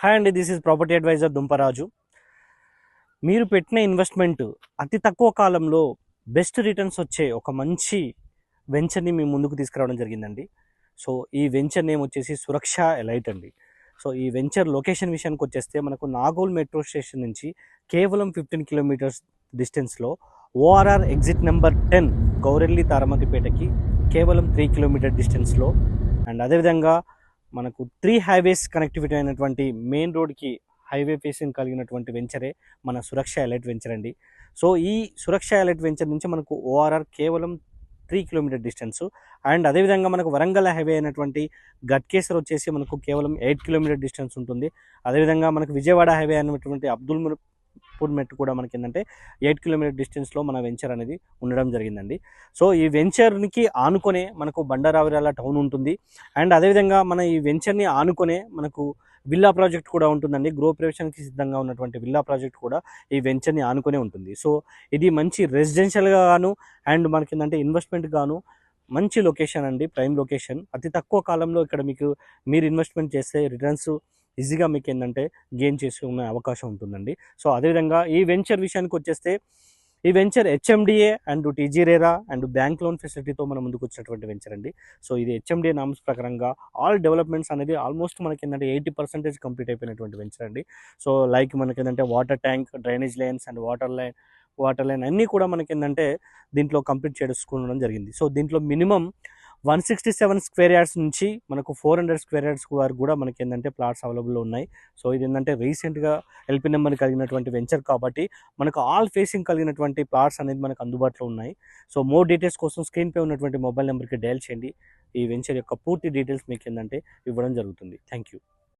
Hi అండి, this is property advisor Dumparaju. మీరు పెట్టిన ఇన్వెస్ట్మెంట్ అతి తక్కువ కాలంలో బెస్ట్ రిటర్న్స్ వచ్చే ఒక మంచి వెంచర్ని మీ ముందుకు తీసుకురావడం జరిగిందండి. సో ఈ వెంచర్ నేమ్ వచ్చేసి సురక్ష ఎలైట్ అండి. సో ఈ వెంచర్ లొకేషన్ విషయానికి వచ్చేస్తే మనకు నాగోల్ మెట్రో స్టేషన్ నుంచి కేవలం 15 కిలోమీటర్స్ డిస్టెన్స్లో, ఓఆర్ఆర్ ఎగ్జిట్ నెంబర్ 10 గౌరెల్లి తారమతిపేటకి కేవలం 3 కిలోమీటర్ డిస్టెన్స్లో, అండ్ అదేవిధంగా మనకు 3 హైవేస్ కనెక్టివిటీ అయినటువంటి మెయిన్ రోడ్కి హైవే ఫేసింగ్ కలిగినటువంటి వెంచరే మన సురక్ష ఎలైట్ వెంచర్ అండి. సో ఈ సురక్ష ఎలైట్ వెంచర్ నుంచి మనకు ఓఆర్ఆర్ కేవలం 3 కిలోమీటర్ డిస్టెన్స్, అండ్ అదేవిధంగా మనకు వరంగల్ హైవే అయినటువంటి గట్కేసర్ వచ్చేసి మనకు కేవలం 8 కిలోమీటర్ డిస్టెన్స్ ఉంటుంది. అదేవిధంగా మనకు విజయవాడ హైవే అయినటువంటి అబ్దుల్పూర్ మెట్ కూడా మనకి ఏంటంటే 8 కిలోమీటర్ డిస్టెన్స్లో మన వెంచర్ అనేది ఉండడం జరిగిందండి. సో ఈ వెంచర్కి ఆనుకొనే మనకు బండారావిరాల టౌన్ ఉంటుంది, అండ్ అదేవిధంగా మన ఈ వెంచర్ని ఆనుకొనే మనకు విల్లా ప్రాజెక్ట్ కూడా ఉంటుందండి. గృహ ప్రవేశానికి సిద్ధంగా ఉన్నటువంటి విల్లా ప్రాజెక్ట్ కూడా ఈ వెంచర్ని ఆనుకొనే ఉంటుంది. సో ఇది మంచి రెసిడెన్షియల్గా గాను అండ్ మనకి ఏంటంటే ఇన్వెస్ట్మెంట్ గాను మంచి లొకేషన్ అండి, ప్రైమ్ లొకేషన్. అతి తక్కువ కాలంలో ఇక్కడ మీరు ఇన్వెస్ట్మెంట్ చేస్తే రిటర్న్స్ ఈజీగా మీకు ఏంటంటే గెయిన్ చేసుకునే అవకాశం ఉంటుందండి. సో అదేవిధంగా ఈ వెంచర్ విషయానికి వచ్చేస్తే ఈ venture HMDA and TG RERA and bank loan ఫెసిలిటీతో మన ముందుకు వచ్చినటువంటి వెంచర్ అండి. సో ఇది హెచ్ఎండిఏ నామ్స్ ప్రకారంగా ఆల్ డెవలప్మెంట్స్ అనేది ఆల్మోస్ట్ మనకి ఏంటంటే 80% కంప్లీట్ అయిపోయినటువంటి వెంచర్ అండి. సో లైక్ మనకి ఏంటంటే water tank, drainage lines and water line అన్నీ కూడా మనకి ఏంటంటే దీంట్లో కంప్లీట్ చేసుకోవడం జరిగింది. సో దీంట్లో మినిమం 167 స్క్వేర్ యార్డ్స్ నుంచి మనకు 400 స్క్వేర్ యార్డ్స్ వరకు కూడా మనకి ఏంటంటే ప్లాట్స్ అవైలబుల్లో ఉన్నాయి. సో ఇది ఏంటంటే రీసెంట్గా ఎల్పీ నెంబర్ కలిగినటువంటి వెంచర్ కాబట్టి మనకు ఆల్ ఫేసింగ్ కలిగినటువంటి ప్లాట్స్ అనేది మనకు అందుబాటులో ఉన్నాయి. సో మోర్ డీటెయిల్స్ కోసం స్క్రీన్పై ఉన్నటువంటి మొబైల్ నెంబర్కి డయల్ చేయండి. ఈ వెంచర్ యొక్క పూర్తి డీటెయిల్స్ మీకు ఏంటంటే ఇవ్వడం జరుగుతుంది. Thank you.